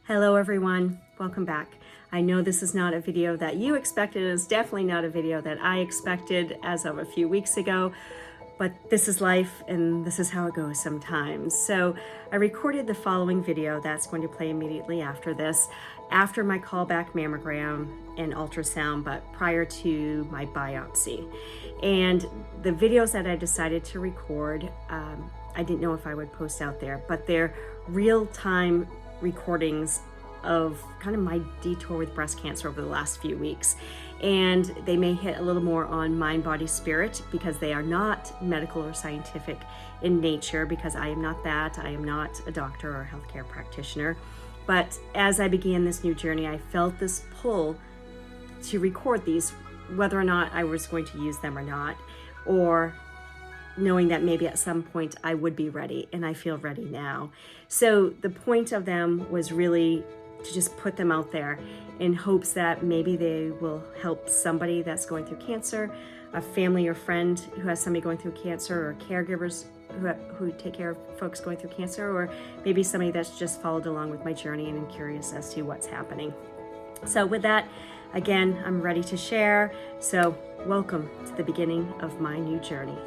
Hello everyone, welcome back. I know this is not a video that you expected. It's definitely not a video that I expected as of a few weeks ago, but this is life and this is how it goes sometimes. So I recorded the following video that's going to play immediately after this, after my callback mammogram and ultrasound, but prior to my biopsy. And the videos that I decided to record, I didn't know if I would post out there, but they're real-time recordings of kind of my detour with breast cancer over the last few weeks. And they may hit a little more on mind, body, spirit, because they are not medical or scientific in nature, because I am not that. I am not a doctor or a healthcare practitioner. But as I began this new journey, I felt this pull to record these, whether or not I was going to use them or not, or knowing that maybe at some point I would be ready, and I feel ready now. So the point of them was really to just put them out there in hopes that maybe they will help somebody that's going through cancer, a family or friend who has somebody going through cancer, or caregivers who take care of folks going through cancer, or maybe somebody that's just followed along with my journey and I'm curious as to what's happening. So with that, again, I'm ready to share. So welcome to the beginning of my new journey.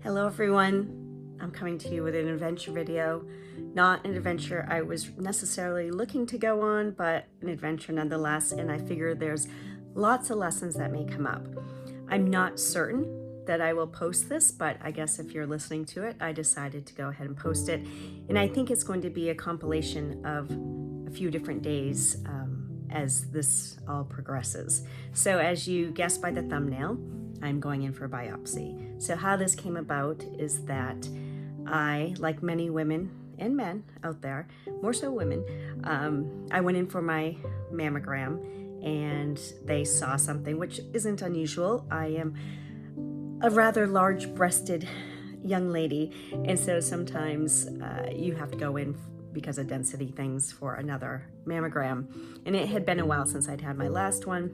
Hello everyone, I'm coming to you with an adventure video. Not an adventure I was necessarily looking to go on, but an adventure nonetheless, and I figure there's lots of lessons that may come up. I'm not certain that I will post this, but I guess if you're listening to it, I decided to go ahead and post it. And I think it's going to be a compilation of a few different days as this all progresses. So as you guessed by the thumbnail, I'm going in for a biopsy. So how this came about is that I, like many women and men out there, more so women, I went in for my mammogram and they saw something which isn't unusual. I am a rather large-breasted young lady, and so sometimes you have to go in because of density things for another mammogram. And it had been a while since I'd had my last one,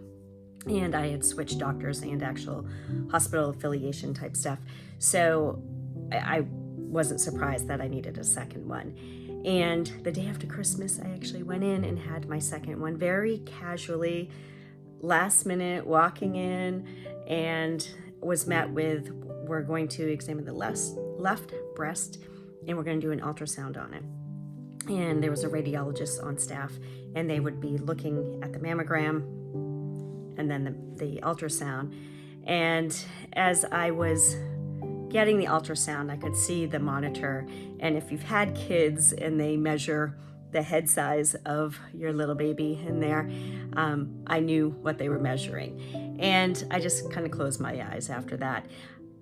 and I had switched doctors and actual hospital affiliation type stuff. So I wasn't surprised that I needed a second one. And the day after Christmas, I actually went in and had my second one very casually, last minute, walking in, and was met with, we're going to examine the left breast and we're going to do an ultrasound on it. And there was a radiologist on staff, and they would be looking at the mammogram and then the ultrasound. And as I was getting the ultrasound, I could see the monitor. And if you've had kids and they measure the head size of your little baby in there, I knew what they were measuring. And I just kind of closed my eyes after that.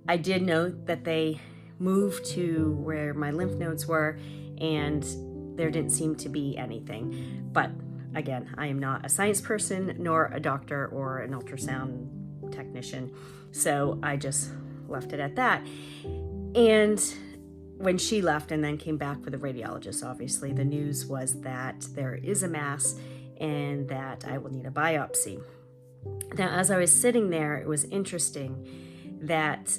I did note that they moved to where my lymph nodes were, and there didn't seem to be anything. But again, I am not a science person, nor a doctor or an ultrasound technician. So I just left it at that. And when she left and then came back for the radiologist, obviously the news was that there is a mass and that I will need a biopsy. Now, as I was sitting there, it was interesting that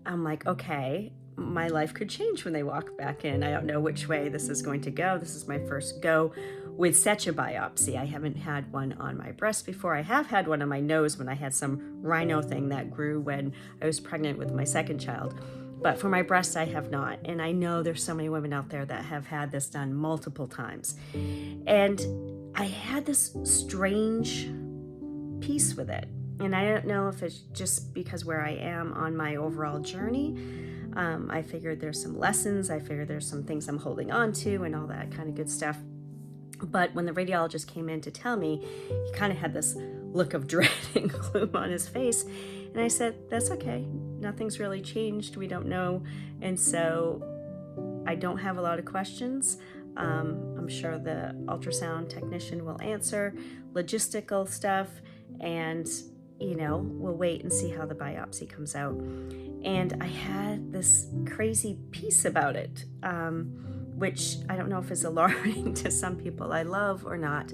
I'm like, okay, my life could change when they walk back in. I don't know which way this is going to go. This is my first go with such a biopsy. I haven't had one on my breast before. I have had one on my nose when I had some rhino thing that grew when I was pregnant with my second child. But for my breast, I have not. And I know there's so many women out there that have had this done multiple times. And I had this strange peace with it. And I don't know if it's just because where I am on my overall journey. I figured there's some lessons. I figured there's some things I'm holding on to and all that kind of good stuff. But when the radiologist came in to tell me, he kind of had this look of dread and gloom on his face. And I said, that's okay. Nothing's really changed. We don't know. And so I don't have a lot of questions. I'm sure the ultrasound technician will answer logistical stuff, and we'll wait and see how the biopsy comes out. And I had this crazy peace about it, which I don't know if is alarming to some people I love or not.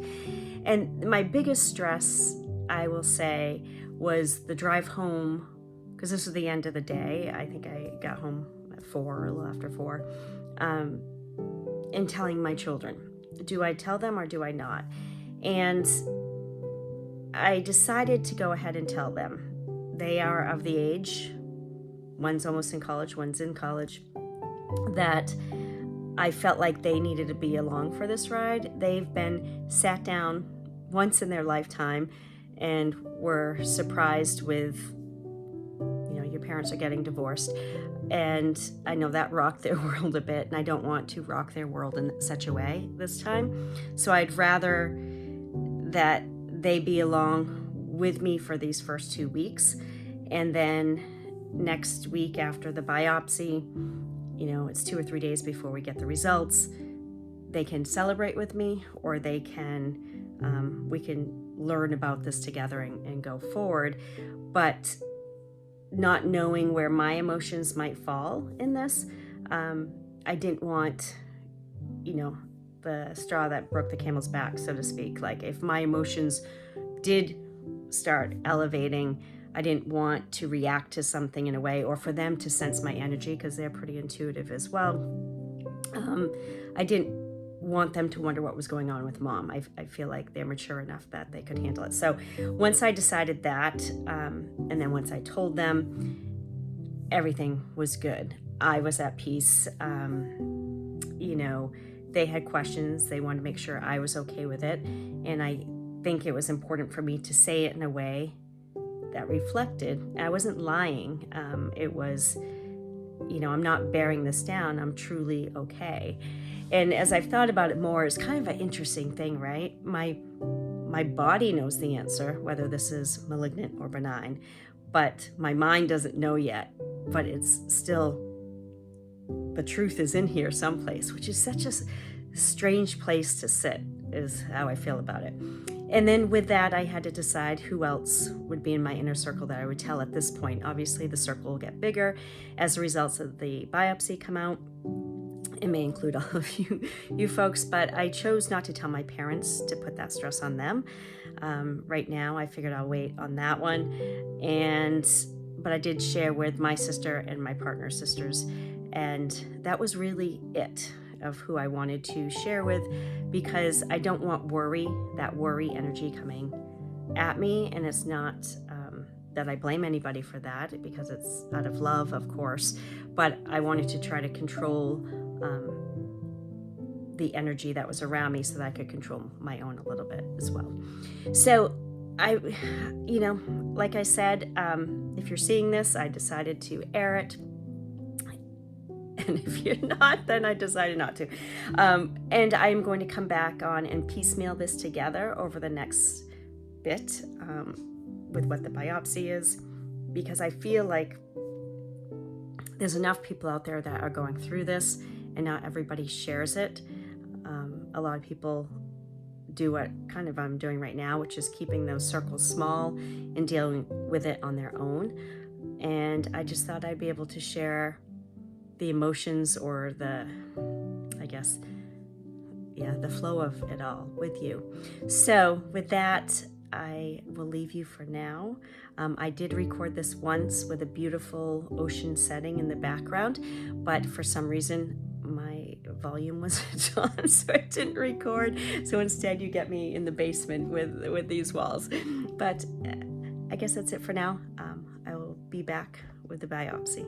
And my biggest stress, I will say, was the drive home, because this was the end of the day. I think I got home at 4 or a little after 4. in telling my children. Do I tell them or do I not? And I decided to go ahead and tell them. They are of the age, one's almost in college, one's in college, that I felt like they needed to be along for this ride. They've been sat down once in their lifetime and were surprised with, your parents are getting divorced. And I know that rocked their world a bit, and I don't want to rock their world in such a way this time. So I'd rather that they be along with me for these first 2 weeks. And then next week after the biopsy, it's 2 or 3 days before we get the results, they can celebrate with me, or they can, we can learn about this together and go forward. But not knowing where my emotions might fall in this, I didn't want, the straw that broke the camel's back, so to speak. Like, if my emotions did start elevating, I didn't want to react to something in a way, or for them to sense my energy, because they're pretty intuitive as well. I didn't want them to wonder what was going on with mom. I feel like they're mature enough that they could handle it. So once I decided that, and then once I told them, everything was good. I was at peace. They had questions. They wanted to make sure I was okay with it. And I think it was important for me to say it in a way that reflected. I wasn't lying. It was, I'm not bearing this down. I'm truly okay. And as I've thought about it more, it's kind of an interesting thing, right? My body knows the answer, whether this is malignant or benign, but my mind doesn't know yet. But it's still, the truth is in here someplace, which is such a strange place to sit, is how I feel about it. And then with that, I had to decide who else would be in my inner circle that I would tell at this point. Obviously, the circle will get bigger as the results of the biopsy come out. It may include all of you folks, but I chose not to tell my parents, to put that stress on them. Right now, I figured I'll wait on that one. But I did share with my sister and my partner's sisters, and that was really it of who I wanted to share with, because I don't want that worry energy coming at me. And it's not that I blame anybody for that, because it's out of love, of course, but I wanted to try to control the energy that was around me so that I could control my own a little bit as well. So like I said, if you're seeing this, I decided to air it. And if you're not, then I decided not to. And I'm going to come back on and piecemeal this together over the next bit with what the biopsy is, because I feel like there's enough people out there that are going through this, and not everybody shares it. A lot of people do what kind of I'm doing right now, which is keeping those circles small and dealing with it on their own. And I just thought I'd be able to share the emotions, or the flow of it all with you. So with that, I will leave you for now. I did record this once with a beautiful ocean setting in the background, but for some reason my volume wasn't on, so it didn't record. So instead you get me in the basement with these walls. But I guess that's it for now. I will be back with the biopsy.